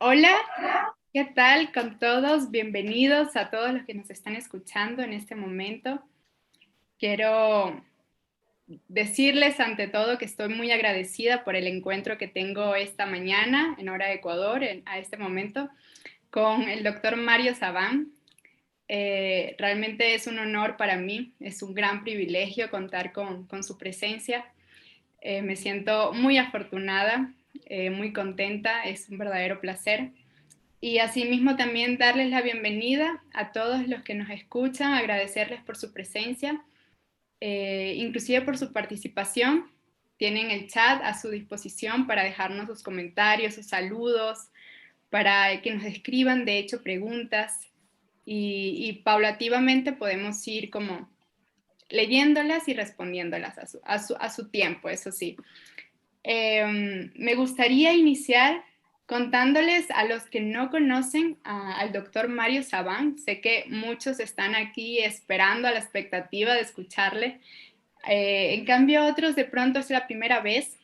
Hola, ¿qué tal con todos? Bienvenidos a todos los que nos están escuchando en este momento. Quiero decirles ante todo que estoy muy agradecida por el encuentro que tengo esta mañana en hora de Ecuador, a este momento, con el doctor Mario Sabán. Realmente es un honor para mí, es un gran privilegio contar con su presencia. Me siento muy afortunada, muy contenta, es un verdadero placer. Y asimismo también darles la bienvenida a todos los que nos escuchan, agradecerles por su presencia, inclusive por su participación. Tienen el chat a su disposición para dejarnos sus comentarios, sus saludos, para que nos escriban, de hecho, preguntas y paulativamente podemos ir como leyéndolas y respondiéndolas a su tiempo, eso sí. Me gustaría iniciar contándoles a los que no conocen al doctor Mario Sabán. Sé que muchos están aquí esperando a la expectativa de escucharle. En cambio, otros de pronto es la primera vez.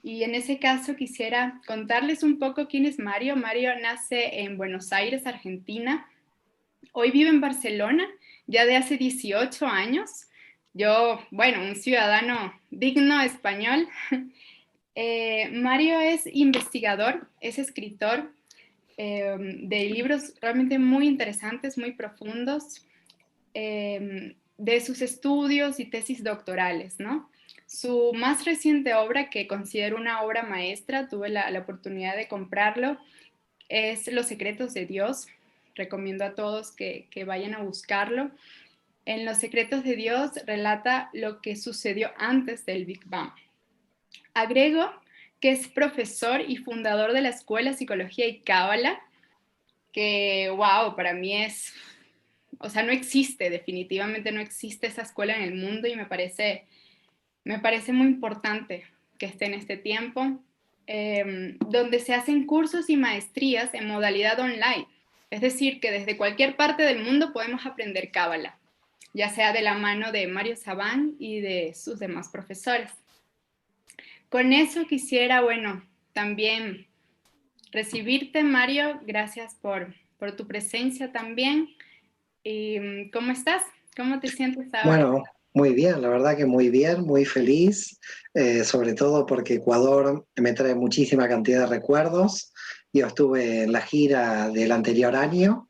Y en ese caso quisiera contarles un poco quién es Mario. Mario nace en Buenos Aires, Argentina. Hoy vive en Barcelona, ya de hace 18 años. Yo, bueno, un ciudadano digno español. Mario es investigador, es escritor de libros realmente muy interesantes, muy profundos, de sus estudios y tesis doctorales, ¿no? Su más reciente obra, que considero una obra maestra, tuve la oportunidad de comprarlo, es Los secretos de Dios. Recomiendo a todos que vayan a buscarlo. En Los secretos de Dios relata lo que sucedió antes del Big Bang. Agrego que es profesor y fundador de la Escuela de Psicología y Cábala, que, wow, para mí es, o sea, no existe, definitivamente no existe esa escuela en el mundo y me parece muy importante que esté en este tiempo, donde se hacen cursos y maestrías en modalidad online. Es decir, que desde cualquier parte del mundo podemos aprender Cábala, ya sea de la mano de Mario Sabán y de sus demás profesores. Con eso quisiera, bueno, también recibirte, Mario. Gracias por tu presencia también. ¿Y cómo estás? ¿Cómo te sientes ahora? Bueno, muy bien, la verdad que muy bien, muy feliz, sobre todo porque Ecuador me trae muchísima cantidad de recuerdos. Yo estuve en la gira del anterior año,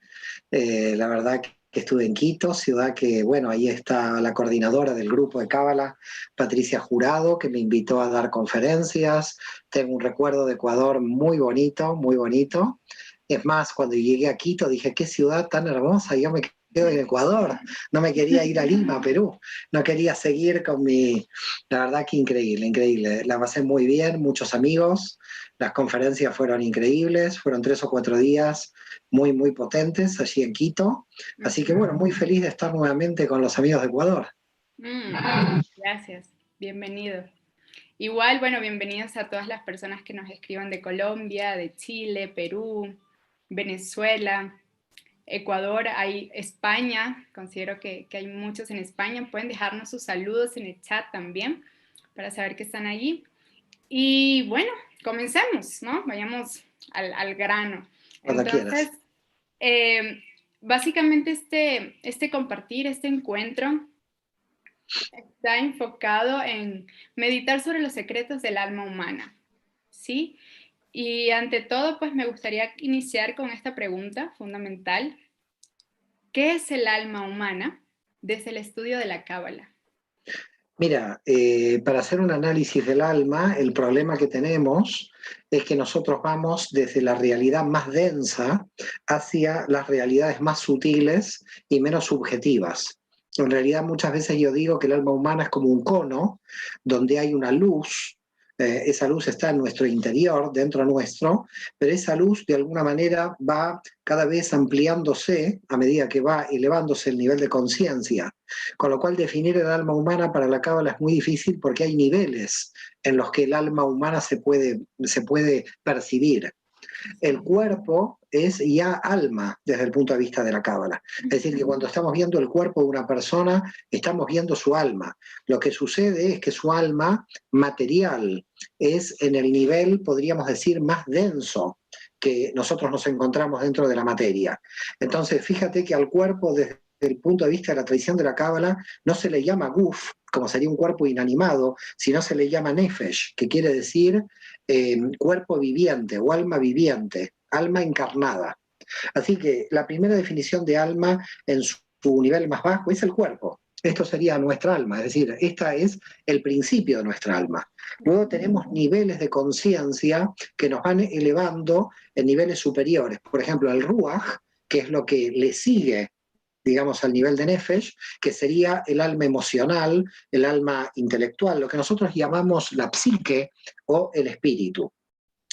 la verdad que estuve en Quito, ciudad que, bueno, ahí está la coordinadora del grupo de Cábala, Patricia Jurado, que me invitó a dar conferencias. Tengo un recuerdo de Ecuador muy bonito, muy bonito. Es más, cuando llegué a Quito dije, qué ciudad tan hermosa, yo me quedo en Ecuador, no me quería ir a Lima, Perú, no quería seguir con mi... La verdad que increíble, increíble. La pasé muy bien, muchos amigos, las conferencias fueron increíbles, fueron 3 o 4 días muy, muy potentes allí en Quito. Así que bueno, muy feliz de estar nuevamente con los amigos de Ecuador. Mm, gracias, bienvenido. Igual, bueno, bienvenidos a todas las personas que nos escriban de Colombia, de Chile, Perú, Venezuela, Ecuador, hay España, considero que hay muchos en España. Pueden dejarnos sus saludos en el chat también para saber que están allí. Y bueno, comencemos, ¿no? Vayamos al grano. Cuando Entonces, quieras. eh, básicamente este compartir, este encuentro está enfocado en meditar sobre los secretos del alma humana, ¿sí? Y ante todo, pues me gustaría iniciar con esta pregunta fundamental. ¿Qué es el alma humana desde el estudio de la Cábala? Mira, para hacer un análisis del alma, el problema que tenemos es que nosotros vamos desde la realidad más densa hacia las realidades más sutiles y menos subjetivas. En realidad, muchas veces yo digo que el alma humana es como un cono donde hay una luz. Esa luz está en nuestro interior, dentro nuestro, pero esa luz de alguna manera va cada vez ampliándose a medida que va elevándose el nivel de conciencia. Con lo cual definir el alma humana para la Cábala es muy difícil porque hay niveles en los que el alma humana se puede percibir. El cuerpo es ya alma desde el punto de vista de la Cábala. Es decir, que cuando estamos viendo el cuerpo de una persona, estamos viendo su alma. Lo que sucede es que su alma material es en el nivel, podríamos decir, más denso que nosotros nos encontramos dentro de la materia. Entonces, fíjate que al cuerpo, desde el punto de vista de la tradición de la Cábala, no se le llama guf, como sería un cuerpo inanimado, sino se le llama nefesh, que quiere decir cuerpo viviente o alma viviente, alma encarnada. Así que la primera definición de alma en su nivel más bajo es el cuerpo. Esto sería nuestra alma, es decir, esta es el principio de nuestra alma. Luego tenemos niveles de conciencia que nos van elevando en niveles superiores. Por ejemplo, el ruach, que es lo que le sigue, digamos, al nivel de nefesh, que sería el alma emocional, el alma intelectual, lo que nosotros llamamos la psique o el espíritu.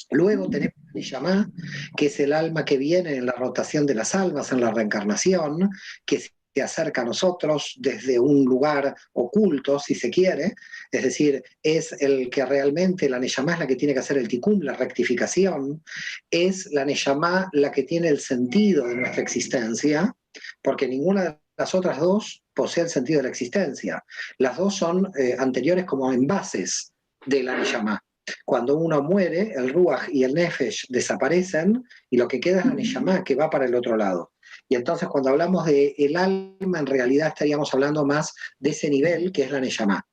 Luego tenemos el Neshama, que es el alma que viene en la rotación de las almas, en la reencarnación, que se acerca a nosotros desde un lugar oculto, si se quiere, es decir, es el que realmente, la Neshama es la que tiene que hacer el tikkun, la rectificación, es la Neshama la que tiene el sentido de nuestra existencia, porque ninguna de las otras dos posee el sentido de la existencia. Las dos son anteriores como envases de la Neshama. Cuando uno muere, el Ruach y el Nefesh desaparecen y lo que queda es la Neshama, que va para el otro lado. Y entonces cuando hablamos de el alma, en realidad estaríamos hablando más de ese nivel que es la Neshama.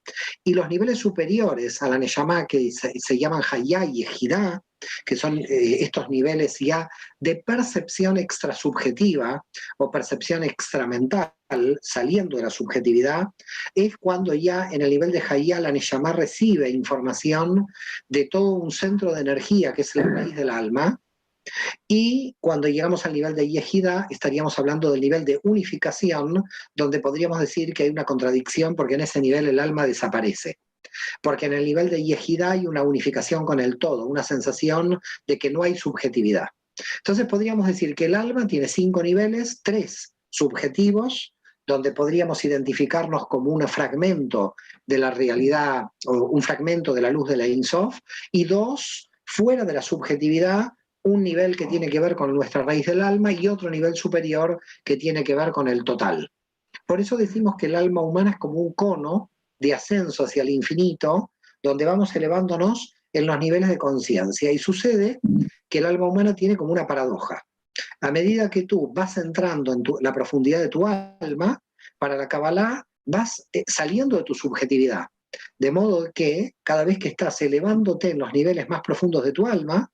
Y los niveles superiores a la Neshama, que se llaman Hayá y Ejidá, que son estos niveles ya de percepción extrasubjetiva o percepción extramental, saliendo de la subjetividad, es cuando ya en el nivel de Hayá la Neshama recibe información de todo un centro de energía que es la raíz del alma, y cuando llegamos al nivel de Yehida estaríamos hablando del nivel de unificación, donde podríamos decir que hay una contradicción porque en ese nivel el alma desaparece. Porque en el nivel de Yehida hay una unificación con el todo, una sensación de que no hay subjetividad. Entonces podríamos decir que el alma tiene 5 niveles, 3 subjetivos, donde podríamos identificarnos como un fragmento de la realidad o un fragmento de la luz de la Ein Sof, y 2 fuera de la subjetividad, un nivel que tiene que ver con nuestra raíz del alma y otro nivel superior que tiene que ver con el total. Por eso decimos que el alma humana es como un cono de ascenso hacia el infinito, donde vamos elevándonos en los niveles de conciencia. Y sucede que el alma humana tiene como una paradoja. A medida que tú vas entrando en la profundidad de tu alma, para la Kabbalah vas saliendo de tu subjetividad. De modo que cada vez que estás elevándote en los niveles más profundos de tu alma,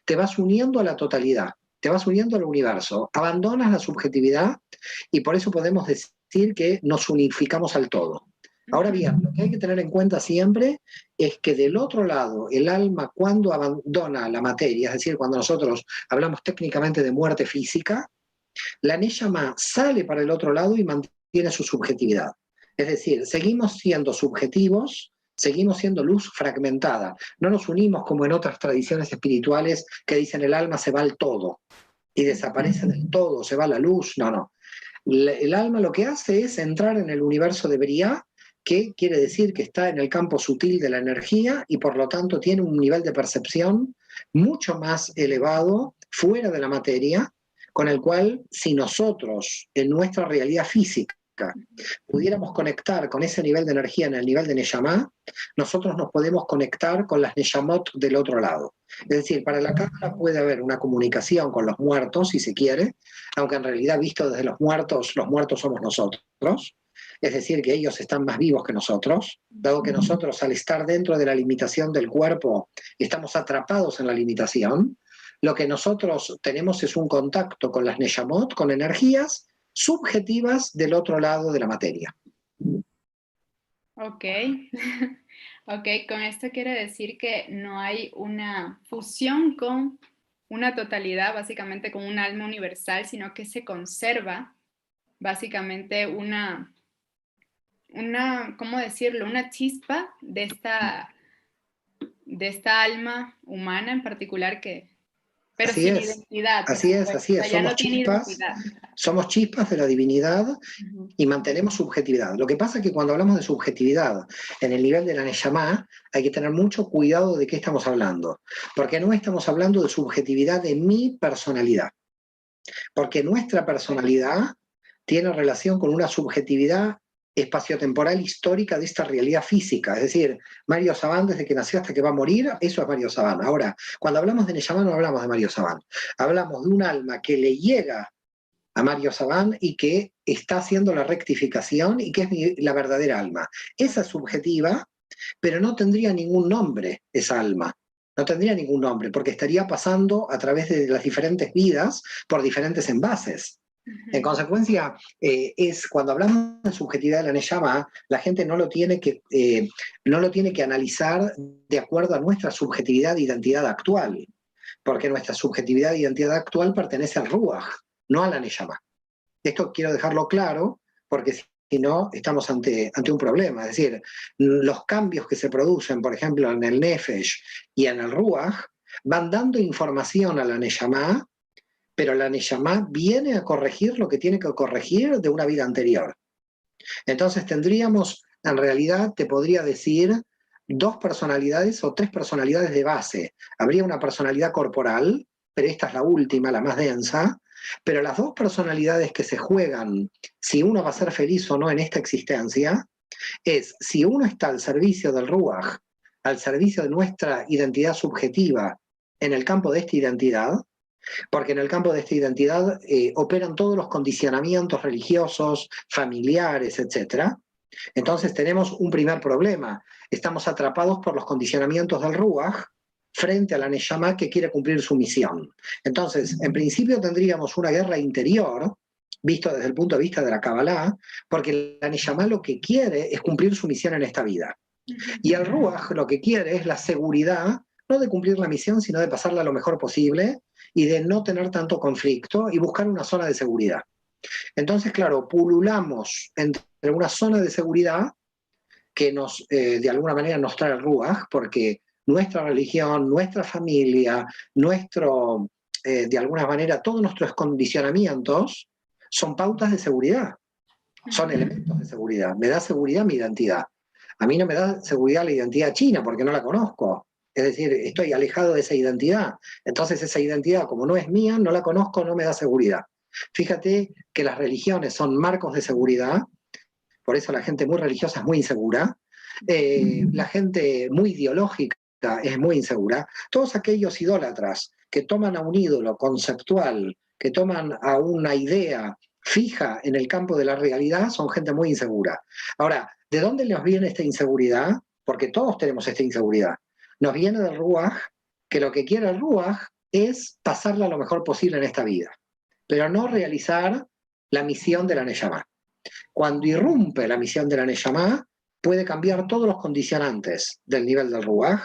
te vas uniendo a la totalidad, te vas uniendo al universo, abandonas la subjetividad y por eso podemos decir que nos unificamos al todo. Ahora bien, lo que hay que tener en cuenta siempre es que del otro lado, el alma cuando abandona la materia, es decir, cuando nosotros hablamos técnicamente de muerte física, la Neshama sale para el otro lado y mantiene su subjetividad. Es decir, seguimos siendo subjetivos, seguimos siendo luz fragmentada. No nos unimos como en otras tradiciones espirituales que dicen el alma se va al todo y desaparece del todo, se va la luz. No, no. El alma lo que hace es entrar en el universo de Briá, que quiere decir que está en el campo sutil de la energía y por lo tanto tiene un nivel de percepción mucho más elevado fuera de la materia, con el cual si nosotros en nuestra realidad física pudiéramos conectar con ese nivel de energía en el nivel de Neshama, nosotros nos podemos conectar con las Neshamot del otro lado. Es decir, para la Cábala puede haber una comunicación con los muertos, si se quiere, aunque en realidad visto desde los muertos somos nosotros. Es decir, que ellos están más vivos que nosotros, dado que nosotros al estar dentro de la limitación del cuerpo estamos atrapados en la limitación. Lo que nosotros tenemos es un contacto con las Neshamot, con energías subjetivas del otro lado de la materia. Ok, ok, con esto quiere decir que no hay una fusión con una totalidad, básicamente con un alma universal, sino que se conserva básicamente ¿cómo decirlo? Una chispa de esta alma humana en particular pero Así sin es, identidad, por así es, supuesto. así O es. sea, ya no tiene identidad. Somos chispas de la divinidad y mantenemos subjetividad. Lo que pasa es que cuando hablamos de subjetividad en el nivel de la Neshama, hay que tener mucho cuidado de qué estamos hablando, porque no estamos hablando de subjetividad de mi personalidad, porque nuestra personalidad tiene relación con una subjetividad espaciotemporal histórica de esta realidad física. Es decir, Mario Sabán, desde que nació hasta que va a morir, eso es Mario Sabán. Ahora, cuando hablamos de Neyamá no hablamos de Mario Sabán, hablamos de un alma que le llega a Mario Sabán y que está haciendo la rectificación y que es la verdadera alma. Esa es subjetiva, pero no tendría ningún nombre esa alma. No tendría ningún nombre, porque estaría pasando a través de las diferentes vidas por diferentes envases. En consecuencia, es cuando hablamos de subjetividad de la Neyama, la gente no lo tiene que analizar de acuerdo a nuestra subjetividad de identidad actual, porque nuestra subjetividad de identidad actual pertenece al Ruach, no a la Neyama. Esto quiero dejarlo claro, porque si no, estamos ante un problema. Es decir, los cambios que se producen, por ejemplo, en el Nefesh y en el Ruach, van dando información a la Neyama, pero la Neyamá viene a corregir lo que tiene que corregir de una vida anterior. Entonces tendríamos, en realidad, te podría decir, dos personalidades o tres personalidades de base. Habría una personalidad corporal, pero esta es la última, la más densa, pero las dos personalidades que se juegan, si uno va a ser feliz o no en esta existencia, es si uno está al servicio del Ruach, al servicio de nuestra identidad subjetiva en el campo de esta identidad, porque en el campo de esta identidad operan todos los condicionamientos religiosos, familiares, etc. Entonces tenemos un primer problema. Estamos atrapados por los condicionamientos del Ruach frente a la Neyamá que quiere cumplir su misión. Entonces, en principio tendríamos una guerra interior, visto desde el punto de vista de la Kabbalah, porque la Neyamá lo que quiere es cumplir su misión en esta vida. Y el Ruach lo que quiere es la seguridad, no de cumplir la misión, sino de pasarla lo mejor posible y de no tener tanto conflicto y buscar una zona de seguridad. Entonces, claro, pululamos entre una zona de seguridad que de alguna manera nos trae el Ruach, porque nuestra religión, nuestra familia, de alguna manera, todos nuestros condicionamientos son pautas de seguridad, son elementos de seguridad. Me da seguridad mi identidad. A mí no me da seguridad la identidad china porque no la conozco. Es decir, estoy alejado de esa identidad. Entonces esa identidad, como no es mía, no la conozco, no me da seguridad. Fíjate que las religiones son marcos de seguridad, por eso la gente muy religiosa es muy insegura, la gente muy ideológica es muy insegura. Todos aquellos idólatras que toman a un ídolo conceptual, que toman a una idea fija en el campo de la realidad, son gente muy insegura. Ahora, ¿de dónde nos viene esta inseguridad? Porque todos tenemos esta inseguridad. Nos viene del Ruach, que lo que quiere el Ruach es pasarla lo mejor posible en esta vida, pero no realizar la misión de la Neyamá. Cuando irrumpe la misión de la Neyamá, puede cambiar todos los condicionantes del nivel del Ruach,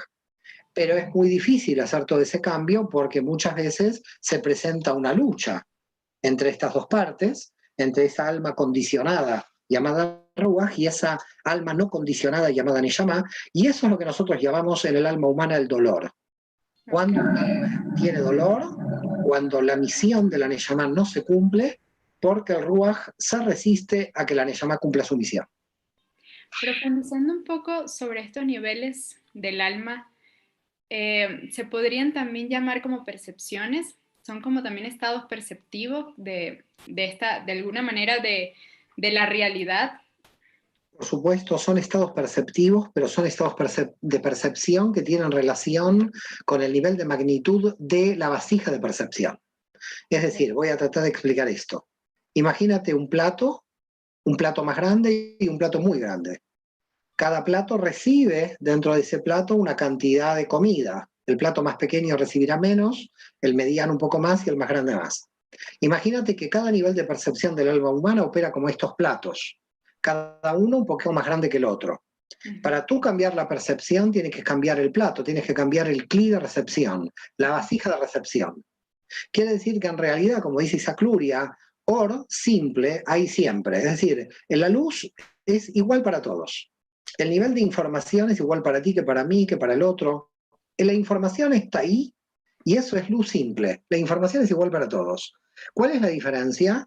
pero es muy difícil hacer todo ese cambio porque muchas veces se presenta una lucha entre estas dos partes, entre esa alma condicionada llamada Ruach y esa alma no condicionada llamada Neyamá, y eso es lo que nosotros llamamos en el alma humana el dolor. Cuando un alma tiene dolor, cuando la misión de la Neyamá no se cumple, porque el Ruach se resiste a que la Neyamá cumpla su misión. Profundizando un poco sobre estos niveles del alma, se podrían también llamar como percepciones, son como también estados perceptivos de alguna manera de la realidad. Por supuesto, son estados perceptivos, pero son estados de percepción que tienen relación con el nivel de magnitud de la vasija de percepción. Es decir, voy a tratar de explicar esto. Imagínate un plato más grande y un plato muy grande. Cada plato recibe dentro de ese plato una cantidad de comida. El plato más pequeño recibirá menos, el mediano un poco más y el más grande más. Imagínate que cada nivel de percepción del alma humana opera como estos platos, cada uno un poco más grande que el otro. Para tú cambiar la percepción tienes que cambiar el plato, tienes que cambiar el cli de recepción, la vasija de recepción. Quiere decir que en realidad, como dice Isaac Luria, or simple hay siempre. Es decir, en la luz es igual para todos. El nivel de información es igual para ti que para mí, que para el otro. La información está ahí y eso es luz simple. La información es igual para todos. ¿Cuál es la diferencia?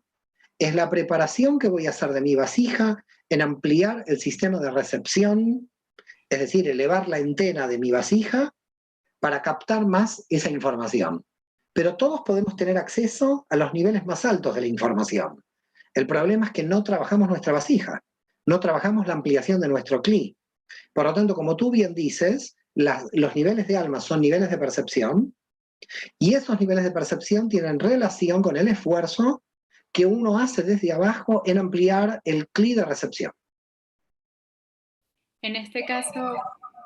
Es la preparación que voy a hacer de mi vasija en ampliar el sistema de recepción, es decir, elevar la antena de mi vasija para captar más esa información. Pero todos podemos tener acceso a los niveles más altos de la información. El problema es que no trabajamos nuestra vasija. no trabajamos la ampliación de nuestro CLI. Por lo tanto, como tú bien dices, los niveles de alma son niveles de percepción, y esos niveles de percepción tienen relación con el esfuerzo que uno hace desde abajo en ampliar el CLI de recepción. En este caso,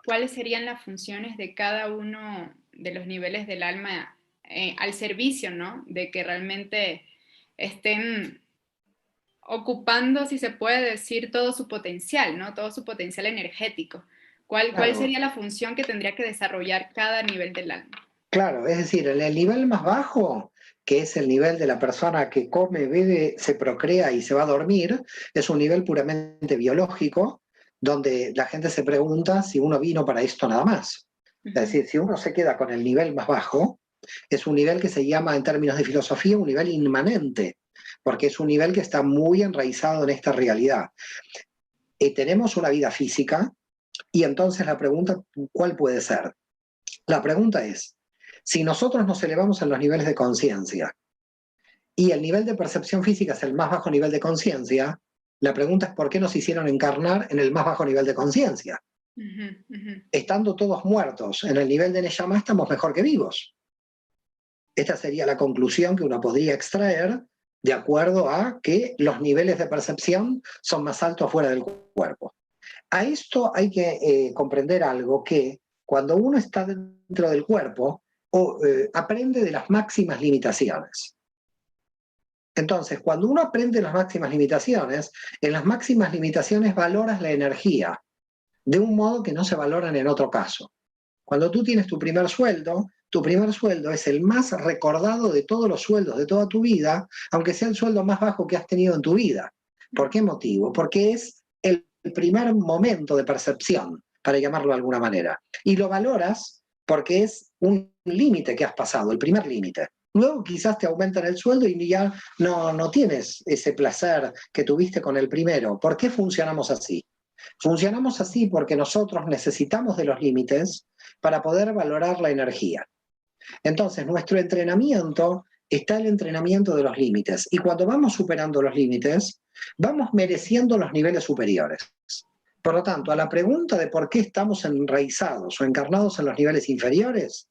¿cuáles serían las funciones de cada uno de los niveles del alma al servicio, ¿no? De que realmente estén ocupando, si se puede decir, todo su potencial, ¿no? Todo su potencial energético. ¿Cuál Claro, sería la función que tendría que desarrollar cada nivel del alma? claro, es decir, en el nivel más bajo, que es el nivel de la persona que come, bebe, se procrea y se va a dormir, es un nivel puramente biológico, donde la gente se pregunta si uno vino para esto nada más. Es Ujú. decir, si uno se queda con el nivel más bajo, es un nivel que se llama en términos de filosofía un nivel inmanente, porque es un nivel que está muy enraizado en esta realidad. Tenemos una vida física y entonces la pregunta, ¿cuál puede ser? La pregunta es, si nosotros nos elevamos en los niveles de conciencia y el nivel de percepción física es el más bajo nivel de conciencia, la pregunta es por qué nos hicieron encarnar en el más bajo nivel de conciencia. Ujú, ujú. Estando todos muertos en el nivel de Neyama, estamos mejor que vivos. Esta sería la conclusión que uno podría extraer de acuerdo a que los niveles de percepción son más altos fuera del cuerpo. A esto hay que comprender algo, que cuando uno está dentro del cuerpo, aprende de las máximas limitaciones. Entonces, cuando uno aprende las máximas limitaciones, en las máximas limitaciones valoras la energía de un modo que no se valoran en otro caso. Cuando tú tienes tu primer sueldo es el más recordado de todos los sueldos de toda tu vida, aunque sea el sueldo más bajo que has tenido en tu vida. ¿Por qué motivo? Porque es el primer momento de percepción, para llamarlo de alguna manera. Y lo valoras porque es un límite que has pasado, el primer límite. Luego quizás te aumentan el sueldo y ya no tienes ese placer que tuviste con el primero. ¿Por qué funcionamos así? Funcionamos así porque nosotros necesitamos de los límites para poder valorar la energía. Entonces, nuestro entrenamiento está el entrenamiento de los límites. Y cuando vamos superando los límites, vamos mereciendo los niveles superiores. Por lo tanto, a la pregunta de por qué estamos enraizados o encarnados en los niveles inferiores,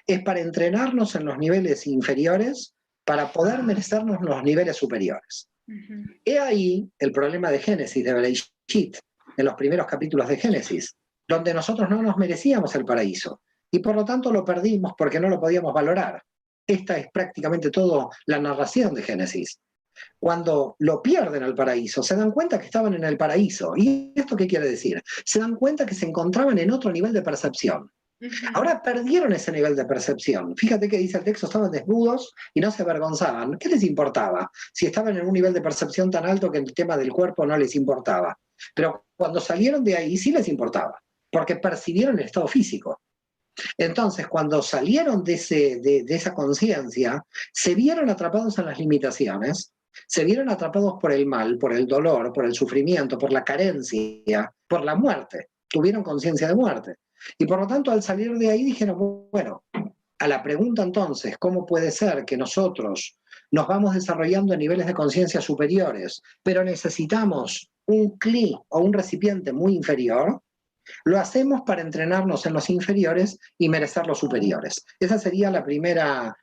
es para entrenarnos en los niveles inferiores para poder merecernos los niveles superiores. Ujú. He ahí el problema de Génesis, de Bereshit, en los primeros capítulos de Génesis, donde nosotros no nos merecíamos el paraíso y por lo tanto lo perdimos porque no lo podíamos valorar. Esta es prácticamente toda la narración de Génesis. Cuando lo pierden al paraíso, se dan cuenta que estaban en el paraíso. ¿Y esto qué quiere decir? Se dan cuenta que se encontraban en otro nivel de percepción. Ujú. Ahora perdieron ese nivel de percepción. Fíjate que dice el texto, estaban desnudos y no se avergonzaban. ¿Qué les importaba? Si estaban en un nivel de percepción tan alto que el tema del cuerpo no les importaba. Pero cuando salieron de ahí sí les importaba, porque percibieron el estado físico. Entonces, cuando salieron de esa conciencia, se vieron atrapados en las limitaciones, se vieron atrapados por el mal, por el dolor, por el sufrimiento, por la carencia, por la muerte. Tuvieron conciencia de muerte. Y por lo tanto, al salir de ahí dijeron, bueno, a la pregunta entonces, ¿cómo puede ser que nosotros nos vamos desarrollando a niveles de conciencia superiores, pero necesitamos un CLI o un recipiente muy inferior? Lo hacemos para entrenarnos en los inferiores y merecer los superiores. Esa sería la primera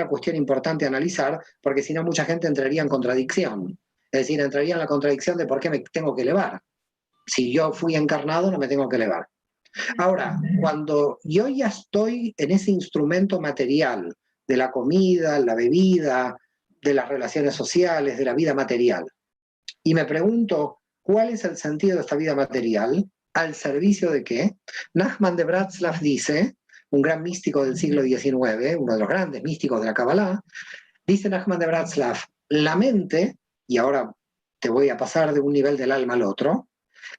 cuestión importante a analizar, porque si no mucha gente entraría en contradicción. Es decir, entraría en la contradicción de por qué me tengo que elevar. Si yo fui encarnado, no me tengo que elevar. Ahora, cuando yo ya estoy en ese instrumento material de la comida, la bebida, de las relaciones sociales, de la vida material, y me pregunto, ¿cuál es el sentido de esta vida material? ¿Al servicio de qué? Nachman de Bratslav dice, un gran místico del siglo XIX, uno de los grandes místicos de la Kabbalah, dice Nachman de Bratslav, la mente, y ahora te voy a pasar de un nivel del alma al otro,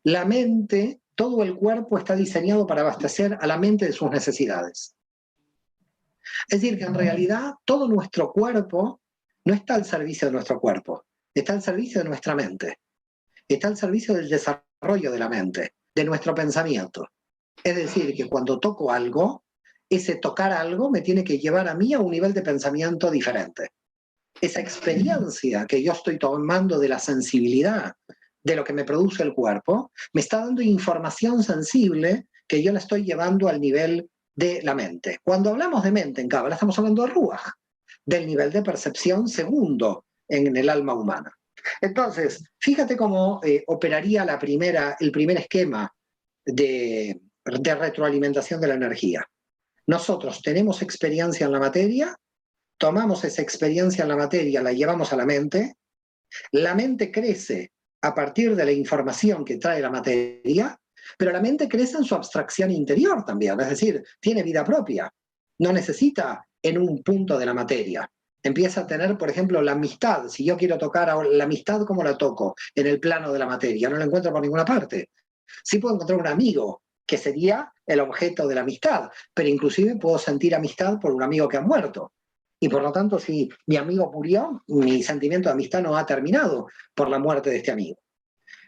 la mente, todo el cuerpo está diseñado para abastecer a la mente de sus necesidades. Es decir, que en realidad todo nuestro cuerpo no está al servicio de nuestro cuerpo, está al servicio de nuestra mente, está al servicio del desarrollo de la mente, de nuestro pensamiento. Es decir, que cuando toco algo, ese tocar algo me tiene que llevar a mí a un nivel de pensamiento diferente. Esa experiencia que yo estoy tomando de la sensibilidad, de lo que me produce el cuerpo, me está dando información sensible que yo la estoy llevando al nivel de la mente. Cuando hablamos de mente en Cábala, estamos hablando de Ruach, del nivel de percepción segundo en el alma humana. Entonces, fíjate cómo operaría el primer esquema de retroalimentación de la energía. Nosotros tenemos experiencia en la materia, tomamos esa experiencia en la materia, la llevamos a la mente crece a partir de la información que trae la materia, pero la mente crece en su abstracción interior también, es decir, tiene vida propia, no necesita en un punto de la materia. Empieza a tener, por ejemplo, la amistad. Si yo quiero tocar la amistad, ¿cómo la toco? En el plano de la materia, no la encuentro por ninguna parte. Sí puedo encontrar un amigo, que sería el objeto de la amistad, pero inclusive puedo sentir amistad por un amigo que ha muerto. Y por lo tanto, si mi amigo murió, mi sentimiento de amistad no ha terminado por la muerte de este amigo.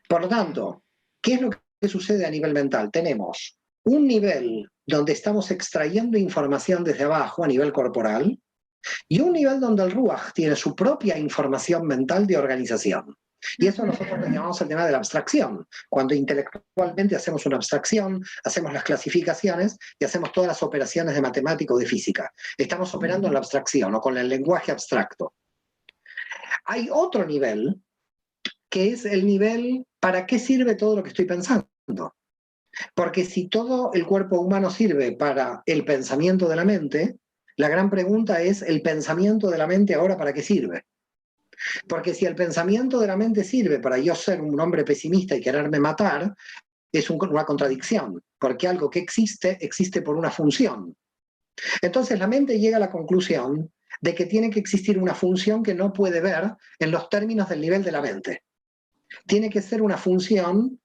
Por lo tanto, ¿qué es lo que sucede a nivel mental? Tenemos un nivel donde estamos extrayendo información desde abajo a nivel corporal y un nivel donde el Ruach tiene su propia información mental de organización. Y eso nosotros le llamamos el tema de la abstracción. Cuando intelectualmente hacemos una abstracción, hacemos las clasificaciones y hacemos todas las operaciones de matemática o de física. Estamos operando en la abstracción o con el lenguaje abstracto. Hay otro nivel que es el nivel ¿para qué sirve todo lo que estoy pensando? Porque si todo el cuerpo humano sirve para el pensamiento de la mente, la gran pregunta es, ¿el pensamiento de la mente ahora para qué sirve? Porque si el pensamiento de la mente sirve para yo ser un hombre pesimista y quererme matar, es una contradicción, porque algo que existe, existe por una función. Entonces la mente llega a la conclusión de que tiene que existir una función que no puede ver en los términos del nivel de la mente. Tiene que ser una función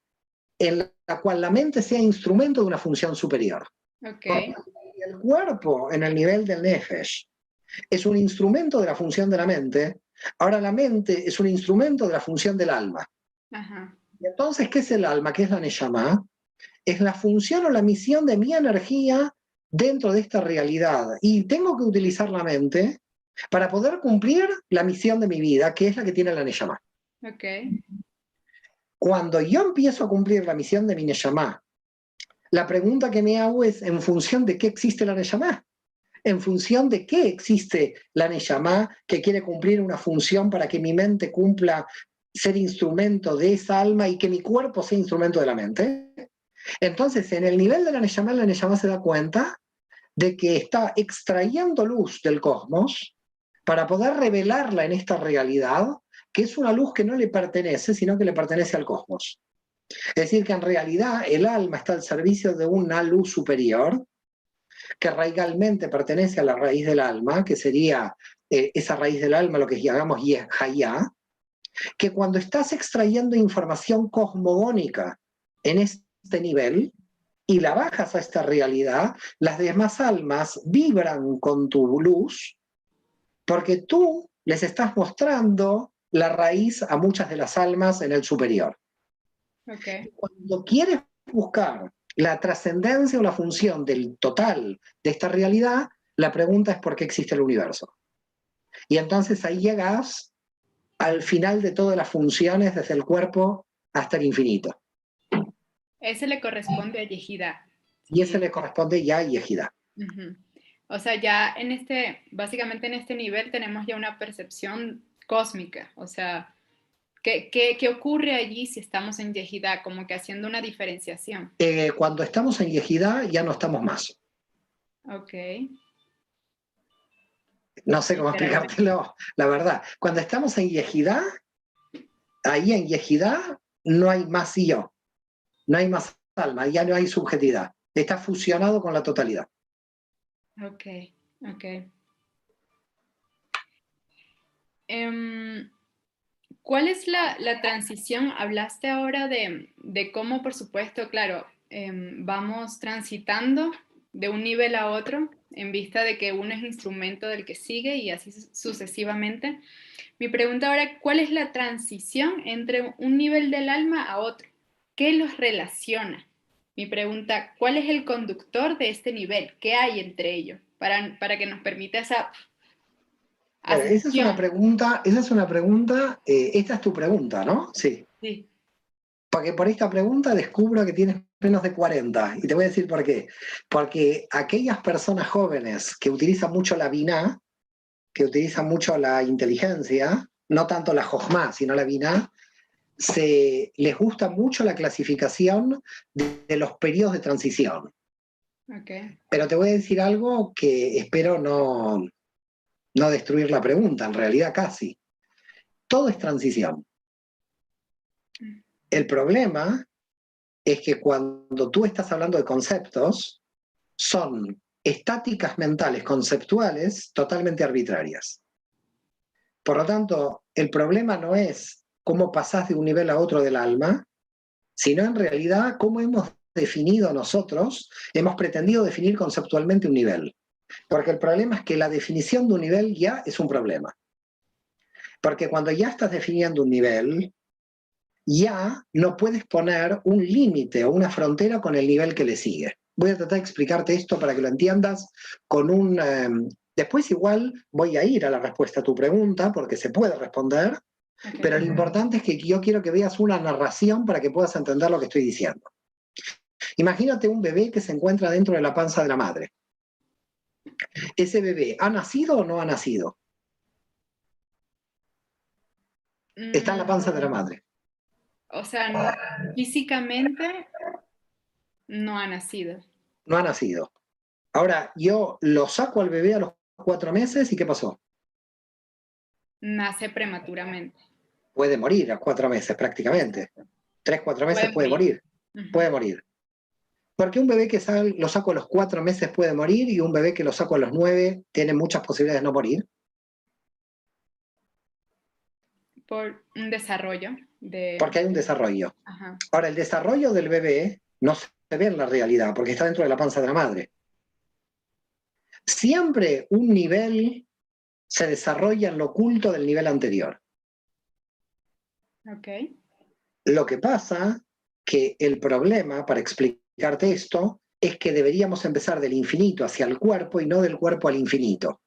en la cual la mente sea instrumento de una función superior. Okay. Porque el cuerpo en el nivel del Nefesh es un instrumento de la función de la mente, ahora la mente es un instrumento de la función del alma. Ajá. Y entonces, ¿qué es el alma? ¿Qué es la Neshama? Es la función o la misión de mi energía dentro de esta realidad. Y tengo que utilizar la mente para poder cumplir la misión de mi vida, que es la que tiene la Neshama. Okay. Cuando yo empiezo a cumplir la misión de mi Neshama, la pregunta que me hago es, ¿en función de qué existe la Neshama? ¿En función de qué existe la Neshama que quiere cumplir una función para que mi mente cumpla ser instrumento de esa alma y que mi cuerpo sea instrumento de la mente? Entonces, en el nivel de la Neshama se da cuenta de que está extrayendo luz del cosmos para poder revelarla en esta realidad, que es una luz que no le pertenece, sino que le pertenece al cosmos. Es decir, que en realidad el alma está al servicio de una luz superior, que raigalmente pertenece a la raíz del alma, que sería esa raíz del alma, lo que llamamos Hayá, que cuando estás extrayendo información cosmogónica en este nivel y la bajas a esta realidad, las demás almas vibran con tu luz porque tú les estás mostrando la raíz a muchas de las almas en el superior. Okay. Cuando quieres buscar la trascendencia o la función del total de esta realidad, la pregunta es ¿por qué existe el universo? Y entonces ahí llegas al final de todas las funciones, desde el cuerpo hasta el infinito. Ese le corresponde a Yehida. Y ese le corresponde ya a Yehida. Uh-huh. O sea, ya en básicamente en este nivel tenemos ya una percepción cósmica. O sea, ¿qué ocurre allí si estamos en Yehida? Como que haciendo una diferenciación. Cuando estamos en Yehida ya no estamos más. Ok. No sé cómo explicártelo, la verdad. Cuando estamos en Yehida, ahí en Yehida no hay más yo, no hay más alma, ya no hay subjetividad. Está fusionado con la totalidad. Ok, ok. ¿Cuál es la transición? Hablaste ahora de cómo, por supuesto, claro, vamos transitando de un nivel a otro en vista de que uno es instrumento del que sigue y así sucesivamente. Mi pregunta ahora, ¿cuál es la transición entre un nivel del alma a otro? ¿Qué los relaciona? Mi pregunta, ¿cuál es el conductor de este nivel? ¿Qué hay entre ellos? Para que nos permita esa Bueno, esa es una ascensión. pregunta, esta es tu pregunta, ¿no? Sí. Sí. Porque por esta pregunta descubro que tienes menos de 40. Y te voy a decir por qué. Porque aquellas personas jóvenes que utilizan mucho la biná, que utilizan mucho la inteligencia, no tanto la jojma, sino la biná, les gusta mucho la clasificación de los periodos de transición. Okay. Pero te voy a decir algo que espero no destruir la pregunta, en realidad casi. Todo es transición. El problema es que cuando tú estás hablando de conceptos, son estáticas mentales conceptuales totalmente arbitrarias. Por lo tanto, el problema no es cómo pasás de un nivel a otro del alma, sino en realidad cómo hemos definido nosotros, hemos pretendido definir conceptualmente un nivel. Porque el problema es que la definición de un nivel ya es un problema. Porque cuando ya estás definiendo un nivel, ya no puedes poner un límite o una frontera con el nivel que le sigue. Voy a tratar de explicarte esto para que lo entiendas con un... después igual voy a ir a la respuesta a tu pregunta porque se puede responder, okay. Pero lo importante es que yo quiero que veas una narración para que puedas entender lo que estoy diciendo. Imagínate un bebé que se encuentra dentro de la panza de la madre. ¿Ese bebé ha nacido o no ha nacido? Está en la panza de la madre. O sea, no, físicamente no ha nacido. No ha nacido. Ahora, yo lo saco al bebé a los 4 meses y ¿qué pasó? Nace prematuramente. Puede morir a 4 meses prácticamente. 3, 4 meses puede morir. Puede morir. Porque un bebé que lo saco a los 4 meses puede morir y un bebé que lo saco a los 9 tiene muchas posibilidades de no morir. Por un desarrollo. Porque hay un desarrollo. Ajá. Ahora, el desarrollo del bebé no se ve en la realidad porque está dentro de la panza de la madre. Siempre un nivel se desarrolla en lo oculto del nivel anterior. Okay. Lo que pasa que el problema, para explicarte esto, es que deberíamos empezar del infinito hacia el cuerpo y no del cuerpo al infinito.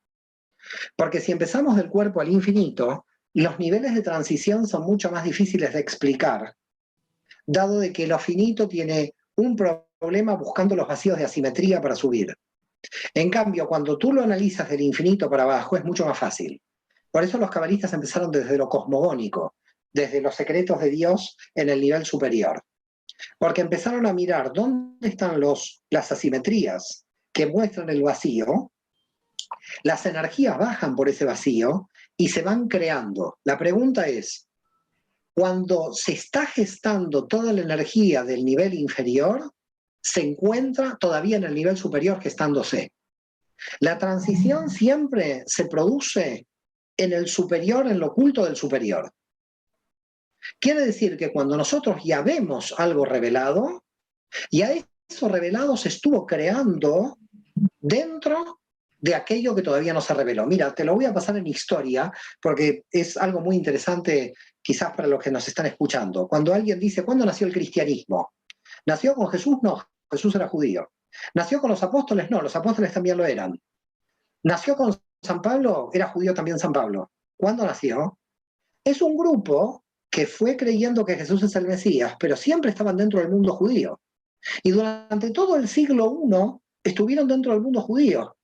Porque si empezamos del cuerpo al infinito, los niveles de transición son mucho más difíciles de explicar, dado de que lo finito tiene un problema buscando los vacíos de asimetría para subir. En cambio, cuando tú lo analizas del infinito para abajo, es mucho más fácil. Por eso los cabalistas empezaron desde lo cosmogónico, desde los secretos de Dios en el nivel superior. Porque empezaron a mirar dónde están las asimetrías que muestran el vacío, las energías bajan por ese vacío y se van creando. La pregunta es, cuando se está gestando toda la energía del nivel inferior, se encuentra todavía en el nivel superior gestándose. La transición siempre se produce en el superior, en lo oculto del superior. Quiere decir que cuando nosotros ya vemos algo revelado, ya eso revelado se estuvo creando dentro de aquello que todavía no se reveló. Mira, te lo voy a pasar en historia porque es algo muy interesante quizás para los que nos están escuchando. Cuando alguien dice, ¿cuándo nació el cristianismo? ¿Nació con Jesús? No, Jesús era judío. ¿Nació con los apóstoles? No, los apóstoles también lo eran. ¿Nació con San Pablo? Era judío también San Pablo. ¿Cuándo nació? Es un grupo que fue creyendo que Jesús es el Mesías, pero siempre estaban dentro del mundo judío. Y durante todo el siglo I estuvieron dentro del mundo judío.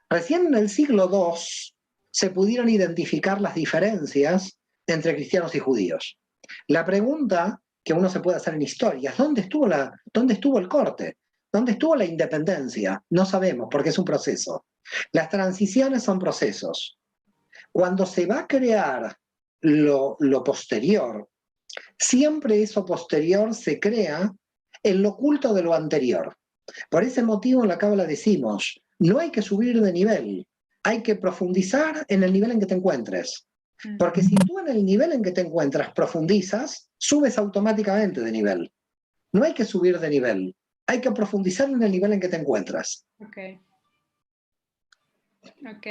Recién en el siglo II se pudieron identificar las diferencias entre cristianos y judíos. La pregunta que uno se puede hacer en historia es ¿dónde estuvo el corte? ¿Dónde estuvo la independencia? No sabemos, porque es un proceso. Las transiciones son procesos. Cuando se va a crear lo posterior, siempre eso posterior se crea en lo oculto de lo anterior. Por ese motivo en la Cábala decimos, no hay que subir de nivel, hay que profundizar en el nivel en que te encuentres. Porque si tú en el nivel en que te encuentras profundizas, subes automáticamente de nivel. No hay que subir de nivel, hay que profundizar en el nivel en que te encuentras. Ok. Ok.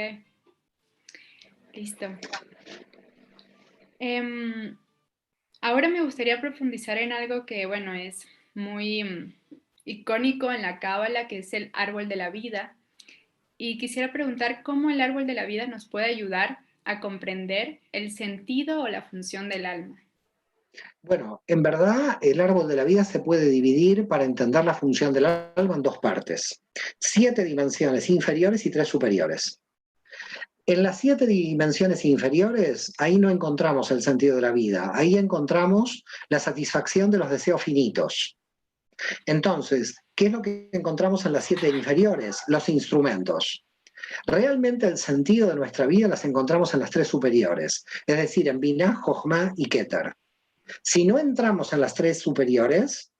Listo. Ahora me gustaría profundizar en algo que, bueno, es muy icónico en la Cábala, que es el árbol de la vida. Y quisiera preguntar cómo el árbol de la vida nos puede ayudar a comprender el sentido o la función del alma. Bueno, en verdad el árbol de la vida se puede dividir para entender la función del alma en dos partes. 7 dimensiones inferiores y 3 superiores. En las 7 dimensiones inferiores, ahí no encontramos el sentido de la vida, ahí encontramos la satisfacción de los deseos finitos. Entonces, ¿qué es lo que encontramos en las 7 inferiores? Los instrumentos. Realmente el sentido de nuestra vida las encontramos en las 3 superiores, es decir, en Binah, Jochma y Keter. Si no entramos en las 3 superiores,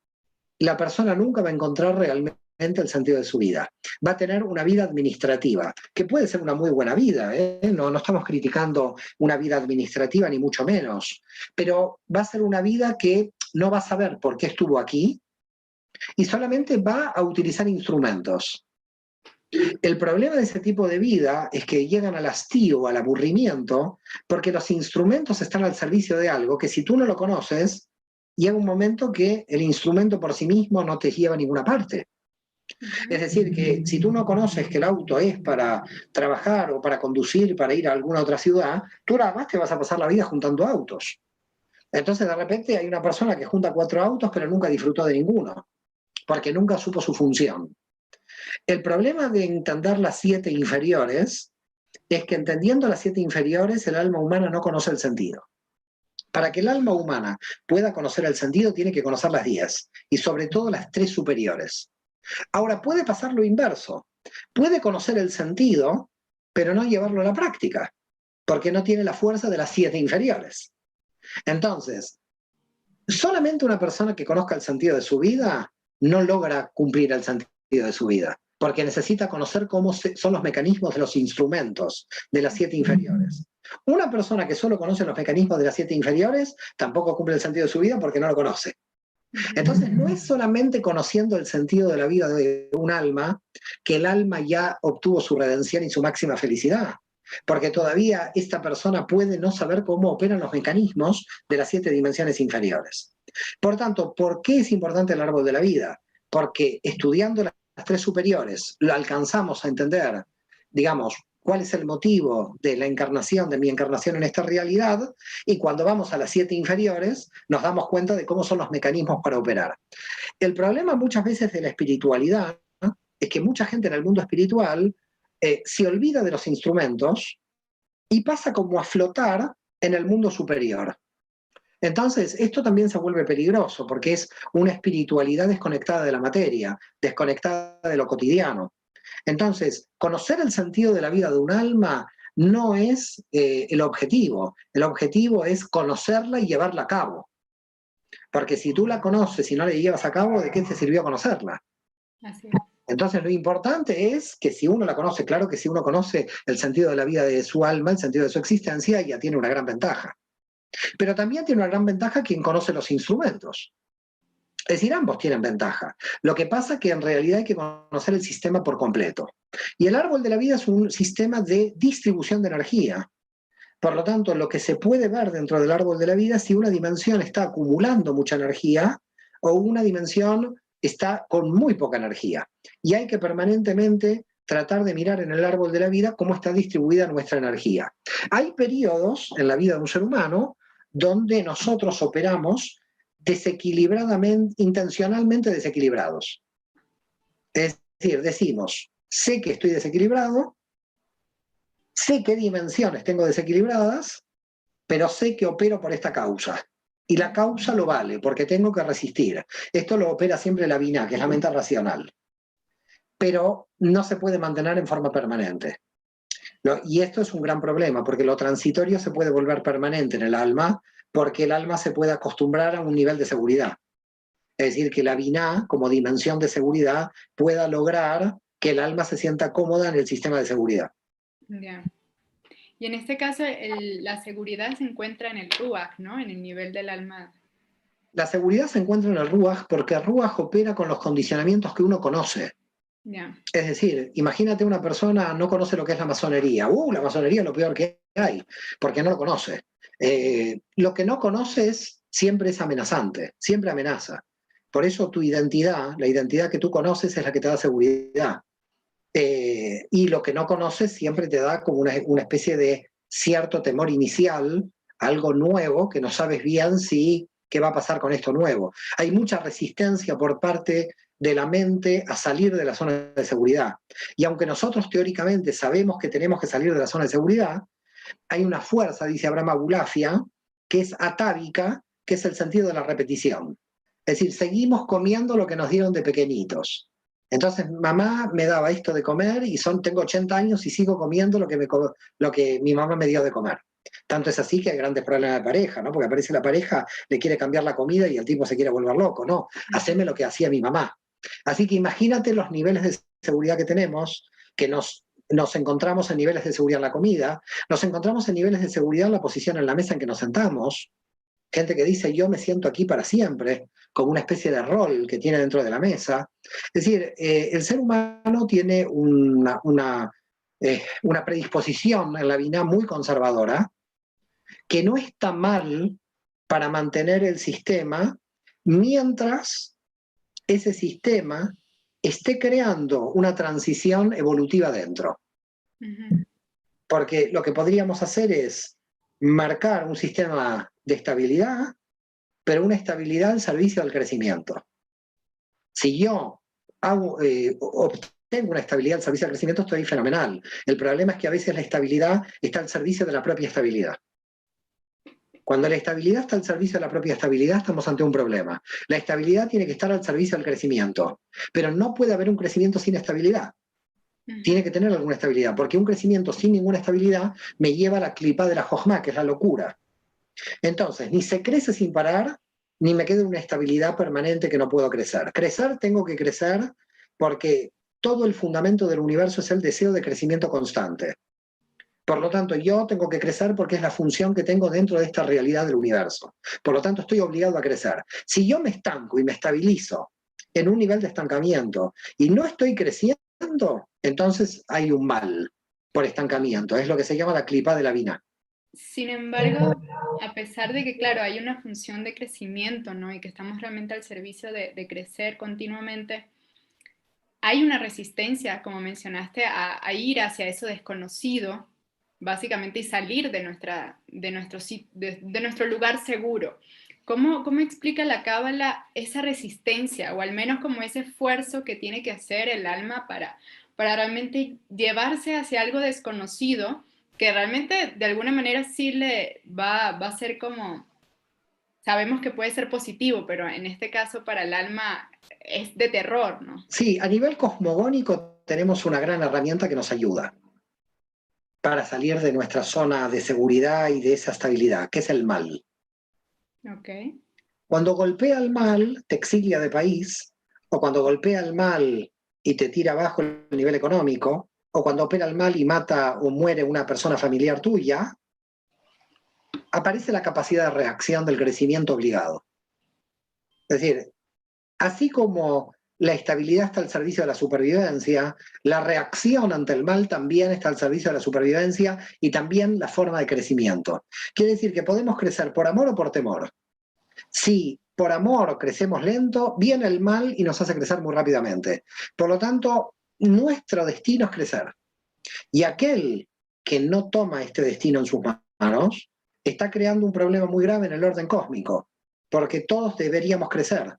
la persona nunca va a encontrar realmente el sentido de su vida. Va a tener una vida administrativa, que puede ser una muy buena vida, ¿eh? No estamos criticando una vida administrativa, ni mucho menos, pero va a ser una vida que no va a saber por qué estuvo aquí y solamente va a utilizar instrumentos. El problema de ese tipo de vida es que llegan al hastío, al aburrimiento, porque los instrumentos están al servicio de algo que si tú no lo conoces, llega un momento que el instrumento por sí mismo no te lleva a ninguna parte. Es decir, que si tú no conoces que el auto es para trabajar o para conducir, para ir a alguna otra ciudad, tú nada más te vas a pasar la vida juntando autos. Entonces de repente hay una persona que junta 4 autos pero nunca disfrutó de ninguno, porque nunca supo su función. El problema de entender las 7 inferiores es que entendiendo las 7 inferiores el alma humana no conoce el sentido. Para que el alma humana pueda conocer el sentido tiene que conocer las 10 y sobre todo las 3 superiores. Ahora puede pasar lo inverso, puede conocer el sentido pero no llevarlo a la práctica, porque no tiene la fuerza de las 7 inferiores. Entonces, solamente una persona que conozca el sentido de su vida no logra cumplir el sentido de su vida, porque necesita conocer cómo son los mecanismos de los instrumentos de las 7 inferiores. Una persona que solo conoce los mecanismos de las 7 inferiores tampoco cumple el sentido de su vida porque no lo conoce. Entonces no es solamente conociendo el sentido de la vida de un alma que el alma ya obtuvo su redención y su máxima felicidad, porque todavía esta persona puede no saber cómo operan los mecanismos de las 7 dimensiones inferiores. Por tanto, ¿por qué es importante el árbol de la vida? Porque estudiando las 3 superiores lo alcanzamos a entender, digamos, cuál es el motivo de la encarnación, de mi encarnación en esta realidad, y cuando vamos a las 7 inferiores nos damos cuenta de cómo son los mecanismos para operar. El problema muchas veces de la espiritualidad es que mucha gente en el mundo espiritual se olvida de los instrumentos y pasa como a flotar en el mundo superior. Entonces, esto también se vuelve peligroso porque es una espiritualidad desconectada de la materia, desconectada de lo cotidiano. Entonces, conocer el sentido de la vida de un alma no es el objetivo es conocerla y llevarla a cabo. Porque si tú la conoces y no la llevas a cabo, ¿de qué te sirvió conocerla? Así es. Entonces lo importante es que si uno la conoce, claro que si uno conoce el sentido de la vida de su alma, el sentido de su existencia, ya tiene una gran ventaja. Pero también tiene una gran ventaja quien conoce los instrumentos. Es decir, ambos tienen ventaja. Lo que pasa es que en realidad hay que conocer el sistema por completo. Y el árbol de la vida es un sistema de distribución de energía. Por lo tanto, lo que se puede ver dentro del árbol de la vida es si una dimensión está acumulando mucha energía o una dimensión está con muy poca energía. Y hay que permanentemente tratar de mirar en el árbol de la vida cómo está distribuida nuestra energía. Hay periodos en la vida de un ser humano donde nosotros operamos desequilibradamente, intencionalmente desequilibrados. Es decir, decimos, sé que estoy desequilibrado, sé qué dimensiones tengo desequilibradas, pero sé que opero por esta causa. Y la causa lo vale, porque tengo que resistir. Esto lo opera siempre la Binah, que es la mente racional. Pero no se puede mantener en forma permanente. Y esto es un gran problema, porque lo transitorio se puede volver permanente en el alma, porque el alma se puede acostumbrar a un nivel de seguridad. Es decir, que la Binah, como dimensión de seguridad, pueda lograr que el alma se sienta cómoda en el sistema de seguridad. Yeah. Y en este caso, la seguridad se encuentra en el Ruach, ¿no? En el nivel del alma. La seguridad se encuentra en el Ruach porque el Ruach opera con los condicionamientos que uno conoce. Yeah. Es decir, imagínate una persona no conoce lo que es la masonería. La masonería es lo peor que hay, porque no lo conoce. Lo que no conoces siempre es amenazante, siempre amenaza. Por eso tu identidad, la identidad que tú conoces es la que te da seguridad. Y lo que no conoces siempre te da como una especie de cierto temor inicial, algo nuevo que no sabes bien si qué va a pasar con esto nuevo. Hay mucha resistencia por parte de la mente a salir de la zona de seguridad. Y aunque nosotros teóricamente sabemos que tenemos que salir de la zona de seguridad, hay una fuerza, dice Abraham Abulafia, que es atávica, que es el sentido de la repetición. Es decir, seguimos comiendo lo que nos dieron de pequeñitos. Entonces, mamá me daba esto de comer y tengo 80 años y sigo comiendo lo que mi mamá me dio de comer. Tanto es así que hay grandes problemas de pareja, ¿no? Porque aparece la pareja, le quiere cambiar la comida y el tipo se quiere volver loco. No, haceme lo que hacía mi mamá. Así que imagínate los niveles de seguridad que tenemos, que nos encontramos en niveles de seguridad en la comida, nos encontramos en niveles de seguridad en la posición en la mesa en que nos sentamos. Gente que dice, yo me siento aquí para siempre, como una especie de rol que tiene dentro de la mesa. Es decir, el ser humano tiene una predisposición en la vida muy conservadora, que no está mal para mantener el sistema, mientras ese sistema esté creando una transición evolutiva dentro. Porque lo que podríamos hacer es marcar un sistema de estabilidad, pero una estabilidad al servicio del crecimiento. Si yo obtengo una estabilidad al servicio del crecimiento, estoy fenomenal. El problema es que a veces la estabilidad está al servicio de la propia estabilidad. Cuando la estabilidad está al servicio de la propia estabilidad, estamos ante un problema. La estabilidad tiene que estar al servicio del crecimiento, pero no puede haber un crecimiento sin estabilidad. Tiene que tener alguna estabilidad, porque un crecimiento sin ninguna estabilidad me lleva a la clipa de la jojma, que es la locura. Entonces, ni se crece sin parar, ni me queda una estabilidad permanente que no puedo crecer. Crecer tengo que crecer porque todo el fundamento del universo es el deseo de crecimiento constante. Por lo tanto, yo tengo que crecer porque es la función que tengo dentro de esta realidad del universo. Por lo tanto, estoy obligado a crecer. Si yo me estanco y me estabilizo en un nivel de estancamiento y no estoy creciendo, entonces hay un mal por estancamiento. Es lo que se llama la clipa de la vina. Sin embargo, a pesar de que, claro, hay una función de crecimiento, ¿no? Y que estamos realmente al servicio de crecer continuamente, hay una resistencia, como mencionaste, a ir hacia eso desconocido, básicamente, y salir de nuestro lugar seguro. ¿Cómo explica la Cábala esa resistencia, o al menos como ese esfuerzo que tiene que hacer el alma para realmente llevarse hacia algo desconocido, que realmente de alguna manera sí le va a ser como, sabemos que puede ser positivo, pero en este caso para el alma es de terror, ¿no? Sí, a nivel cosmogónico tenemos una gran herramienta que nos ayuda para salir de nuestra zona de seguridad y de esa estabilidad, que es el mal. Okay. Cuando golpea el mal, te exilia de país, o cuando golpea el mal y te tira abajo el nivel económico, o cuando opera el mal y mata o muere una persona familiar tuya, aparece la capacidad de reacción del crecimiento obligado. Es decir, así como la estabilidad está al servicio de la supervivencia, la reacción ante el mal también está al servicio de la supervivencia y también la forma de crecimiento. Quiere decir que podemos crecer por amor o por temor. Si por amor crecemos lento, viene el mal y nos hace crecer muy rápidamente. Por lo tanto, nuestro destino es crecer. Y aquel que no toma este destino en sus manos está creando un problema muy grave en el orden cósmico, porque todos deberíamos crecer.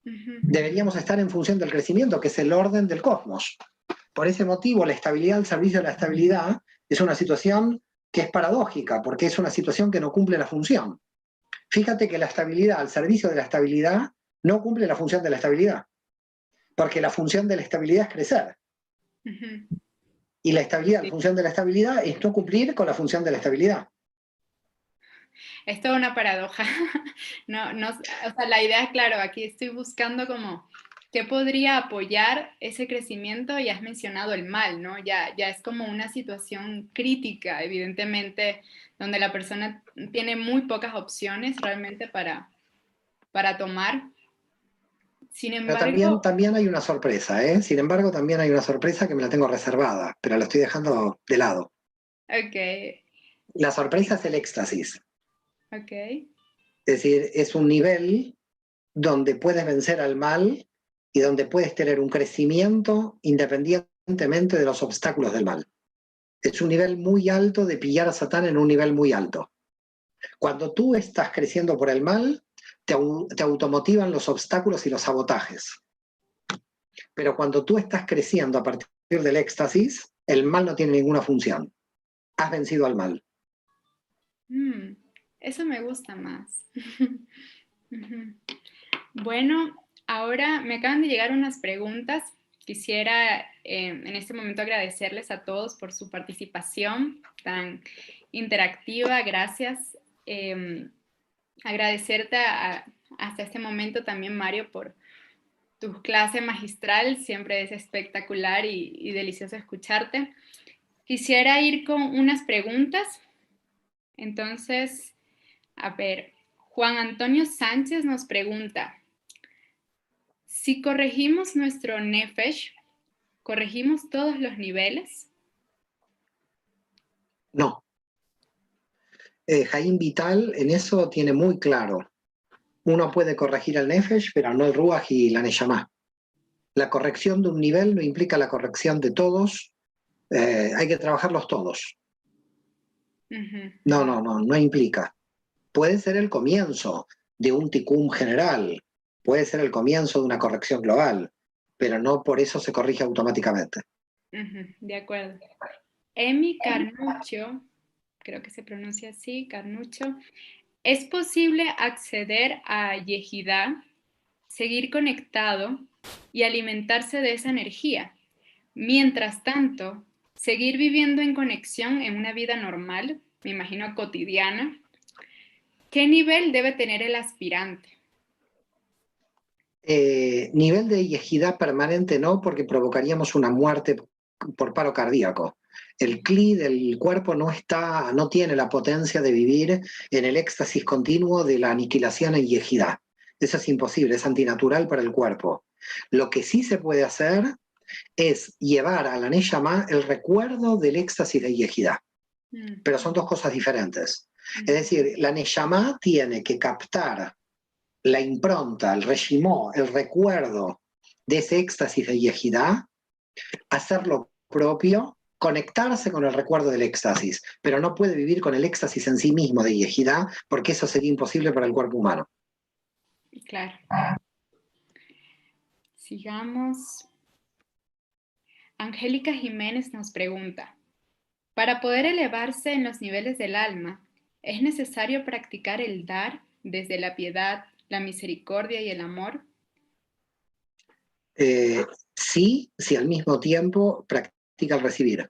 Deberíamos estar en función del crecimiento, que es el orden del cosmos. Por ese motivo, la estabilidad al servicio de la estabilidad es una situación que es paradójica, porque es una situación que no cumple la función. Fíjate que la estabilidad al servicio de la estabilidad no cumple la función de la estabilidad, porque la función de la estabilidad es crecer. Y la estabilidad, la función de la estabilidad es no cumplir con la función de la estabilidad. Es toda una paradoja. No, o sea, la idea es, claro, aquí estoy buscando como qué podría apoyar ese crecimiento, y has mencionado el mal, ¿no? Ya es como una situación crítica, evidentemente, donde la persona tiene muy pocas opciones realmente para tomar. Sin Pero también, embargo, también hay una sorpresa, ¿eh? Sin embargo, también hay una sorpresa que me la tengo reservada, pero la estoy dejando de lado. ok, La sorpresa es el éxtasis. ok. Es decir, es un nivel donde puedes vencer al mal y donde puedes tener un crecimiento independientemente de los obstáculos del mal. Es un nivel muy alto de pillar a Satán en un nivel muy alto. Cuando tú estás creciendo por el mal, te automotivan los obstáculos y los sabotajes. Pero cuando tú estás creciendo a partir del éxtasis, el mal no tiene ninguna función. Has vencido al mal. Eso me gusta más. Bueno, ahora me acaban de llegar unas preguntas. Quisiera en este momento agradecerles a todos por su participación tan interactiva. Gracias. Agradecerte hasta este momento también, Mario, por tu clase magistral. Siempre es espectacular y delicioso escucharte. Quisiera ir con unas preguntas. Entonces, a ver, Juan Antonio Sánchez nos pregunta, si corregimos nuestro nefesh, ¿corregimos todos los niveles? No. Jaime Vital en eso tiene muy claro. Uno puede corregir el nefesh, pero no el ruach y la neshama. La corrección de un nivel no implica la corrección de todos. Hay que trabajarlos todos. No implica. Puede ser el comienzo de un tikkun general, puede ser el comienzo de una corrección global, pero no por eso se corrige automáticamente. De acuerdo. Emi Carnucho, creo que se pronuncia así, Carnucho. ¿Es posible acceder a Yehidá, seguir conectado y alimentarse de esa energía? Mientras tanto, seguir viviendo en conexión en una vida normal, me imagino cotidiana. ¿Qué nivel debe tener el aspirante? Nivel de yejidá permanente no, porque provocaríamos una muerte por paro cardíaco. El cli del cuerpo no tiene la potencia de vivir en el éxtasis continuo de la aniquilación en yejidá. Eso es imposible, es antinatural para el cuerpo. Lo que sí se puede hacer es llevar a la neshama el recuerdo del éxtasis de yejidá. Pero son dos cosas diferentes. Es decir, la neshama tiene que captar la impronta, el reshimó, el recuerdo de ese éxtasis de yejidá, hacer lo propio, conectarse con el recuerdo del éxtasis, pero no puede vivir con el éxtasis en sí mismo de yejidá, porque eso sería imposible para el cuerpo humano. Claro. Sigamos. Angélica Jiménez nos pregunta, para poder elevarse en los niveles del alma, ¿es necesario practicar el dar desde la piedad, la misericordia y el amor? Sí, si al mismo tiempo practica el recibir.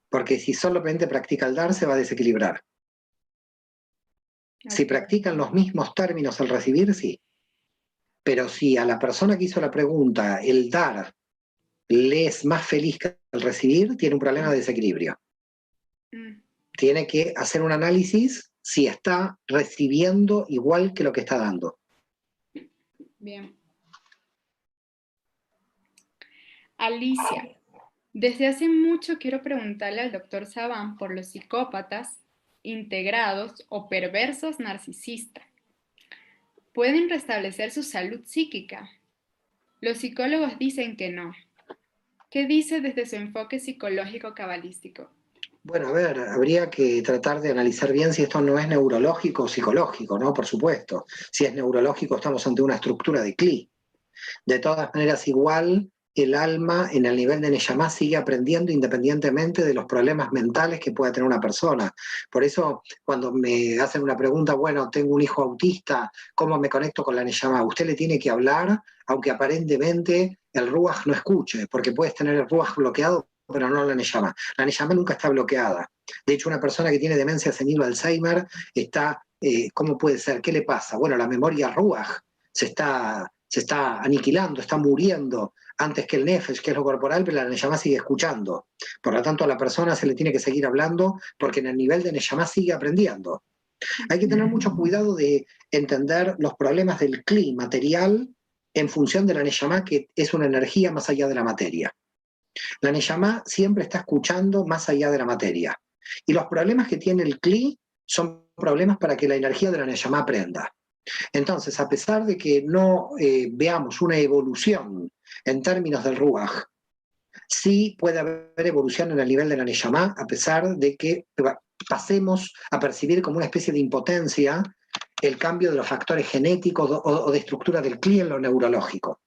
Porque si solamente practica el dar, se va a desequilibrar. Si practican los mismos términos al recibir, sí. Pero si a la persona que hizo la pregunta el dar le es más feliz que el recibir, tiene un problema de desequilibrio. Tiene que hacer un análisis si está recibiendo igual que lo que está dando. Bien. Alicia, desde hace mucho quiero preguntarle al doctor Saban por los psicópatas integrados o perversos narcisistas. ¿Pueden restablecer su salud psíquica? Los psicólogos dicen que no. ¿Qué dice desde su enfoque psicológico cabalístico? Bueno, a ver, habría que tratar de analizar bien si esto no es neurológico o psicológico, ¿no? Por supuesto. Si es neurológico, estamos ante una estructura de Kli. De todas maneras, igual el alma en el nivel de Neyamá sigue aprendiendo independientemente de los problemas mentales que pueda tener una persona. Por eso, cuando me hacen una pregunta, bueno, tengo un hijo autista, ¿cómo me conecto con la Neyamá? Usted le tiene que hablar, aunque aparentemente el Ruach no escuche, porque puedes tener el Ruach bloqueado, pero no la Neyamá. La Neyamá nunca está bloqueada. De hecho, una persona que tiene demencia senil o Alzheimer está, ¿cómo puede ser? ¿Qué le pasa? Bueno, la memoria Ruach se está aniquilando, está muriendo antes que el nefesh, que es lo corporal, pero la neyamá sigue escuchando. Por lo tanto, a la persona se le tiene que seguir hablando porque en el nivel de neyamá sigue aprendiendo. Hay que tener mucho cuidado de entender los problemas del cli material en función de la neyamá, que es una energía más allá de la materia. La neyamá siempre está escuchando más allá de la materia. Y los problemas que tiene el cli son problemas para que la energía de la neyamá aprenda. Entonces, a pesar de que no veamos una evolución en términos del Ruach, sí puede haber evolución en el nivel de la Neyamá, a pesar de que pasemos a percibir como una especie de impotencia el cambio de los factores genéticos o de estructura del cli en lo neurológico.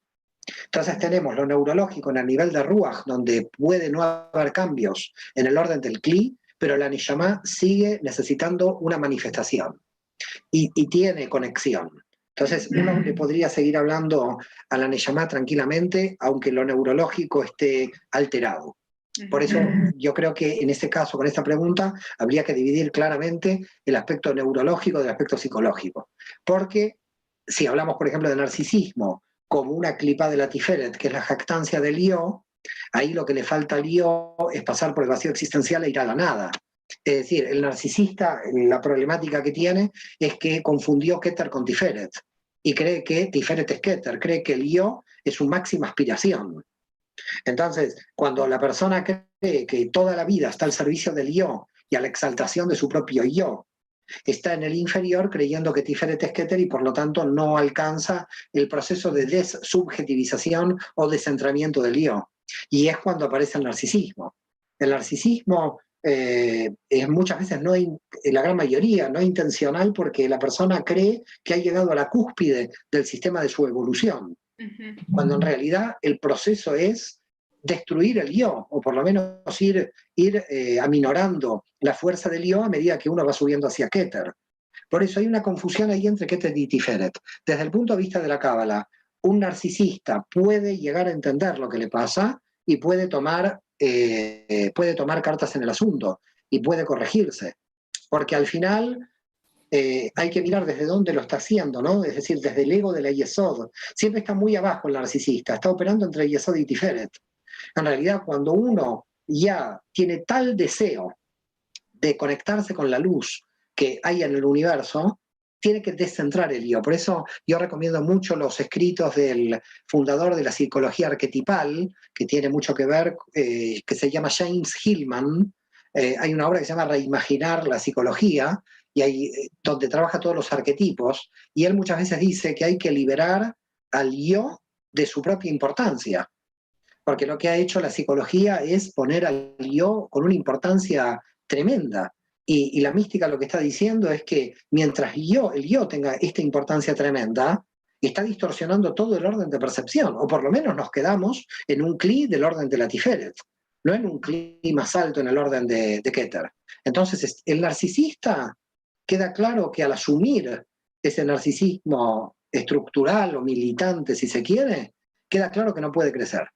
Entonces tenemos lo neurológico en el nivel de Ruach, donde puede no haber cambios en el orden del cli, pero la Neyamá sigue necesitando una manifestación y tiene conexión. Entonces uno le podría seguir hablando a la Neyamá tranquilamente, aunque lo neurológico esté alterado. Por eso yo creo que en este caso, con esta pregunta, habría que dividir claramente el aspecto neurológico del aspecto psicológico. Porque si hablamos, por ejemplo, de narcisismo como una clipa de la Tiferet, que es la jactancia del yo, ahí lo que le falta al yo es pasar por el vacío existencial e ir a la nada. Es decir, el narcisista, la problemática que tiene es que confundió Keter con Tiferet y cree que Tiferet es Keter, cree que el yo es su máxima aspiración. Entonces, cuando la persona cree que toda la vida está al servicio del yo y a la exaltación de su propio yo, está en el inferior creyendo que Tiferet es Keter y por lo tanto no alcanza el proceso de desubjetivización o descentramiento del yo. Y es cuando aparece el narcisismo. El narcisismo es muchas veces, en la gran mayoría, no intencional porque la persona cree que ha llegado a la cúspide del sistema de su evolución, cuando en realidad el proceso es destruir el yo, o por lo menos ir aminorando la fuerza del yo a medida que uno va subiendo hacia Keter. Por eso hay una confusión ahí entre Keter y Tiferet. Desde el punto de vista de la Cábala, un narcisista puede llegar a entender lo que le pasa y puede tomar cartas en el asunto y puede corregirse. Porque al final hay que mirar desde dónde lo está haciendo, ¿no? Es decir, desde el ego de la Yesod. Siempre está muy abajo el narcisista, está operando entre Yesod y Tiferet. En realidad, cuando uno ya tiene tal deseo de conectarse con la luz que hay en el universo, tiene que descentrar el yo. Por eso yo recomiendo mucho los escritos del fundador de la psicología arquetipal, que tiene mucho que ver, que se llama James Hillman. Hay una obra que se llama Reimaginar la psicología, y ahí, donde trabaja todos los arquetipos, y él muchas veces dice que hay que liberar al yo de su propia importancia, porque lo que ha hecho la psicología es poner al yo con una importancia tremenda. Y la mística lo que está diciendo es que mientras el yo tenga esta importancia tremenda, está distorsionando todo el orden de percepción, o por lo menos nos quedamos en un cli del orden de la Tiferet, no en un cli más alto en el orden de Keter. Entonces, el narcisista, queda claro que al asumir ese narcisismo estructural o militante, si se quiere, queda claro que no puede crecer.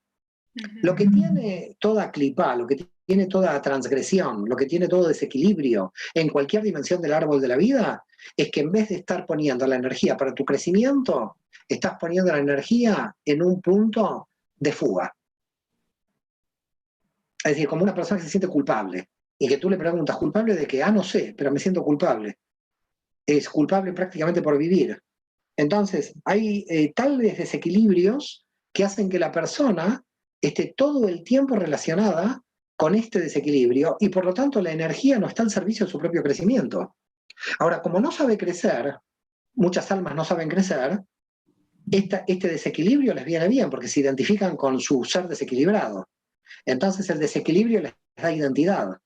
Lo que tiene toda clipa, lo que tiene toda transgresión, lo que tiene todo desequilibrio en cualquier dimensión del árbol de la vida, es que en vez de estar poniendo la energía para tu crecimiento, estás poniendo la energía en un punto de fuga. Es decir, como una persona que se siente culpable y que tú le preguntas, ¿culpable de qué? Ah, no sé, pero me siento culpable. Es culpable prácticamente por vivir. Entonces, hay tales desequilibrios que hacen que la persona esté todo el tiempo relacionada con este desequilibrio y por lo tanto la energía no está al servicio de su propio crecimiento. Ahora, como no sabe crecer, muchas almas no saben crecer, este desequilibrio les viene bien porque se identifican con su ser desequilibrado. Entonces el desequilibrio les da identidad.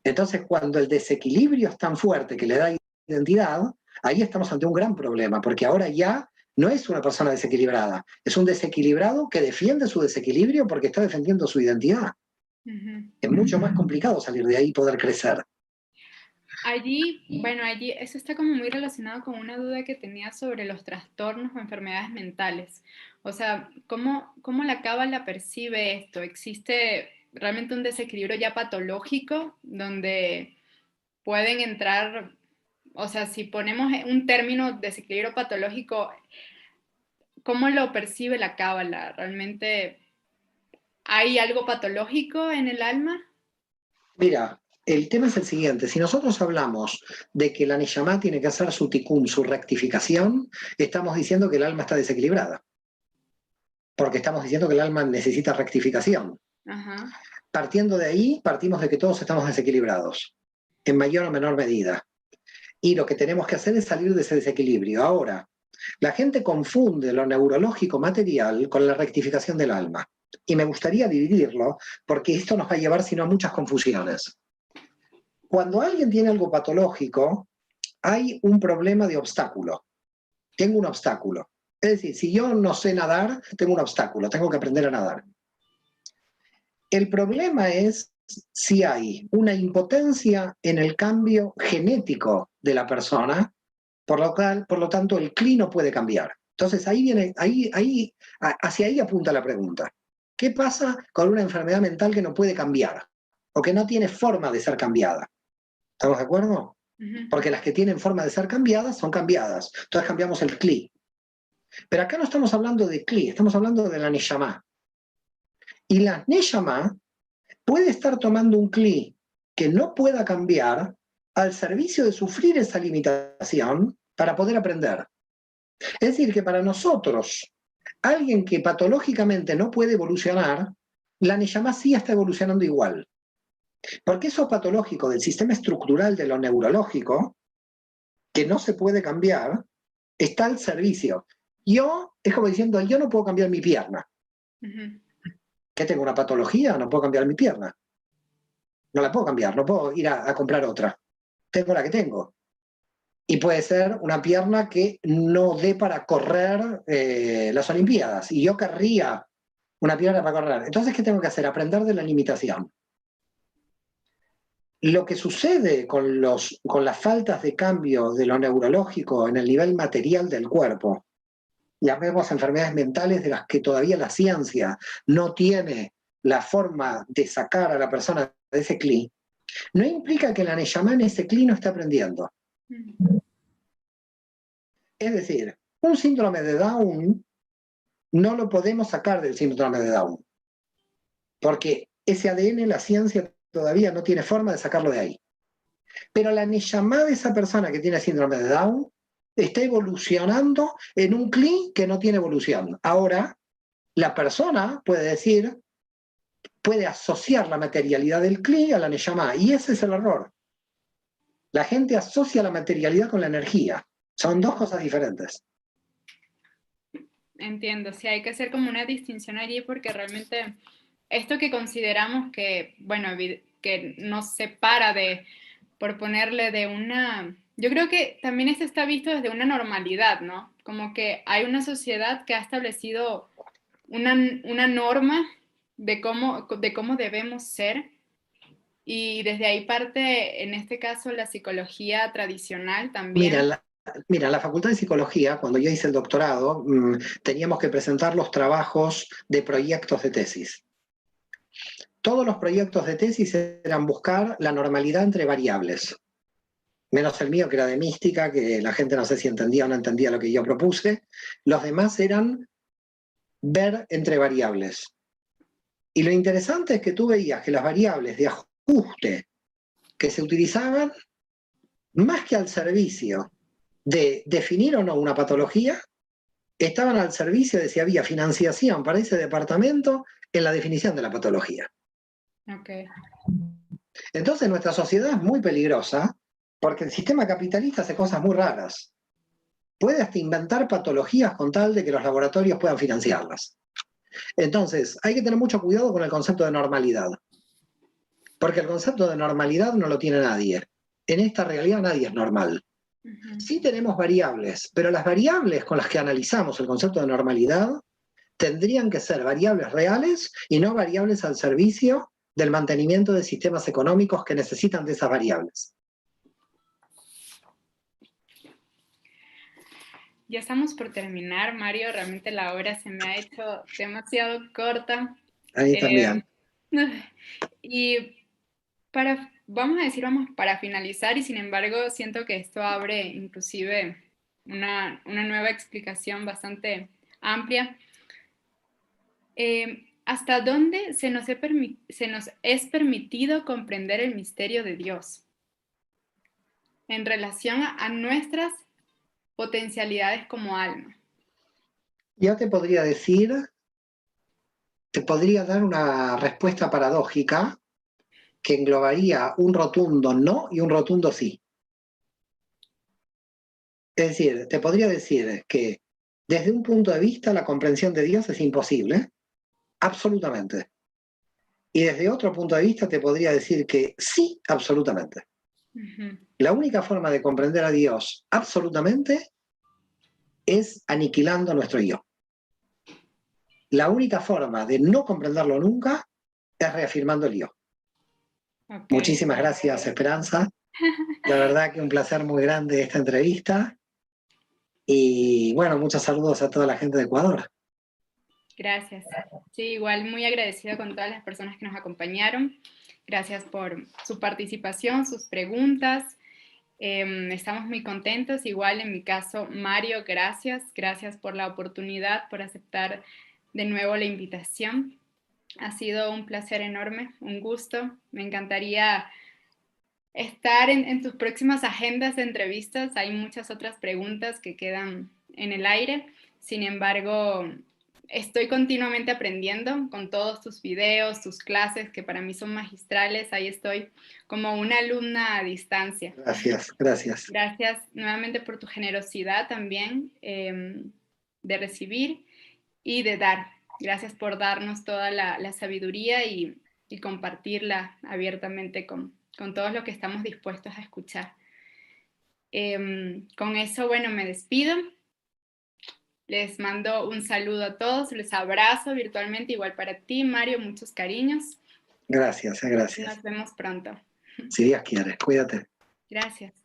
Entonces cuando el desequilibrio es tan fuerte que le da identidad, ahí estamos ante un gran problema, porque ahora ya no es una persona desequilibrada, es un desequilibrado que defiende su desequilibrio porque está defendiendo su identidad. Es mucho más complicado salir de ahí y poder crecer. Allí, eso está como muy relacionado con una duda que tenía sobre los trastornos o enfermedades mentales. O sea, ¿cómo la Cábala percibe esto? ¿Existe realmente un desequilibrio ya patológico donde pueden entrar, o sea, si ponemos un término desequilibrio patológico, ¿cómo lo percibe la Cábala? ¿Realmente hay algo patológico en el alma? Mira, el tema es el siguiente, si nosotros hablamos de que la Neyamá tiene que hacer su tikkun, su rectificación, estamos diciendo que el alma está desequilibrada, porque estamos diciendo que el alma necesita rectificación. Ajá. Partiendo de ahí, partimos de que todos estamos desequilibrados, en mayor o menor medida. Y lo que tenemos que hacer es salir de ese desequilibrio. Ahora, la gente confunde lo neurológico material con la rectificación del alma. Y me gustaría dividirlo, porque esto nos va a llevar, si no, a muchas confusiones. Cuando alguien tiene algo patológico, hay un problema de obstáculo. Tengo un obstáculo. Es decir, si yo no sé nadar, tengo un obstáculo, tengo que aprender a nadar. El problema es si hay una impotencia en el cambio genético de la persona, por lo tanto, el CLI no puede cambiar. Entonces, hacia ahí apunta la pregunta. ¿Qué pasa con una enfermedad mental que no puede cambiar o que no tiene forma de ser cambiada? ¿Estamos de acuerdo? Porque las que tienen forma de ser cambiadas son cambiadas. Entonces cambiamos el CLI. Pero acá no estamos hablando de CLI, estamos hablando de la Neshama. Y la Neshama puede estar tomando un CLI que no pueda cambiar al servicio de sufrir esa limitación para poder aprender. Es decir, que para nosotros, alguien que patológicamente no puede evolucionar, la Neshama sí está evolucionando igual. Porque eso patológico del sistema estructural de lo neurológico, que no se puede cambiar, está al servicio. Yo, es como diciendo, yo no puedo cambiar mi pierna. ¿Que tengo una patología? No puedo cambiar mi pierna. No la puedo cambiar, no puedo ir a comprar otra. Tengo la que tengo. Y puede ser una pierna que no dé para correr las Olimpiadas. Y yo querría una pierna para correr. Entonces, ¿qué tengo que hacer? Aprender de la limitación. Lo que sucede con las faltas de cambio de lo neurológico en el nivel material del cuerpo, llamemos enfermedades mentales de las que todavía la ciencia no tiene la forma de sacar a la persona de ese CLI, no implica que la Neshama en ese CLI no esté aprendiendo. Es decir, un síndrome de Down no lo podemos sacar del síndrome de Down, porque ese ADN la ciencia todavía no tiene forma de sacarlo de ahí. Pero la Neshama de esa persona que tiene síndrome de Down está evolucionando en un CLI que no tiene evolución. Ahora, la persona puede decir, puede asociar la materialidad del CLI a la Neshama, y ese es el error. La gente asocia la materialidad con la energía. Son dos cosas diferentes. Entiendo, sí, hay que hacer como una distinción allí porque realmente esto que consideramos que, bueno, que nos separa de, por ponerle de una, yo creo que también esto está visto desde una normalidad, ¿no? Como que hay una sociedad que ha establecido una norma de cómo debemos ser y desde ahí parte, en este caso, la psicología tradicional también. Mira, en la Facultad de Psicología, cuando yo hice el doctorado, teníamos que presentar los trabajos de proyectos de tesis. Todos los proyectos de tesis eran buscar la normalidad entre variables. Menos el mío, que era de mística, que la gente no sé si entendía o no entendía lo que yo propuse. Los demás eran ver entre variables. Y lo interesante es que tú veías que las variables de ajuste que se utilizaban, más que al servicio de definir o no una patología, estaban al servicio de si había financiación para ese departamento en la definición de la patología. Okay. Entonces nuestra sociedad es muy peligrosa porque el sistema capitalista hace cosas muy raras. Puede hasta inventar patologías con tal de que los laboratorios puedan financiarlas. Entonces, hay que tener mucho cuidado con el concepto de normalidad. Porque el concepto de normalidad no lo tiene nadie. En esta realidad nadie es normal. Sí tenemos variables, pero las variables con las que analizamos el concepto de normalidad tendrían que ser variables reales y no variables al servicio del mantenimiento de sistemas económicos que necesitan de esas variables. Ya estamos por terminar, Mario. Realmente la hora se me ha hecho demasiado corta. A mí también. Y vamos a decir, vamos para finalizar, y sin embargo siento que esto abre inclusive una nueva explicación bastante amplia. ¿Hasta dónde se nos es permitido comprender el misterio de Dios en relación a nuestras potencialidades como alma? Yo te podría dar una respuesta paradójica que englobaría un rotundo no y un rotundo sí. Es decir, te podría decir que desde un punto de vista la comprensión de Dios es imposible, absolutamente. Y desde otro punto de vista te podría decir que sí, absolutamente. La única forma de comprender a Dios absolutamente es aniquilando nuestro yo. La única forma de no comprenderlo nunca es reafirmando el yo. Okay. Muchísimas gracias, Esperanza. La verdad que un placer muy grande esta entrevista. Y bueno, muchos saludos a toda la gente de Ecuador. Gracias. Sí, igual muy agradecida con todas las personas que nos acompañaron. Gracias por su participación, sus preguntas. Estamos muy contentos. Igual en mi caso, Mario, gracias. Gracias por la oportunidad, por aceptar de nuevo la invitación. Ha sido un placer enorme, un gusto. Me encantaría estar en tus próximas agendas de entrevistas. Hay muchas otras preguntas que quedan en el aire. Sin embargo, estoy continuamente aprendiendo con todos tus videos, tus clases, que para mí son magistrales. Ahí estoy como una alumna a distancia. Gracias, gracias. Gracias nuevamente por tu generosidad también de recibir y de dar. Gracias por darnos toda la sabiduría y compartirla abiertamente con todos los que estamos dispuestos a escuchar. Con eso, bueno, me despido. Les mando un saludo a todos, les abrazo virtualmente, igual para ti, Mario, muchos cariños. Gracias, gracias. Nos vemos pronto. Si Dios quiere, cuídate. Gracias.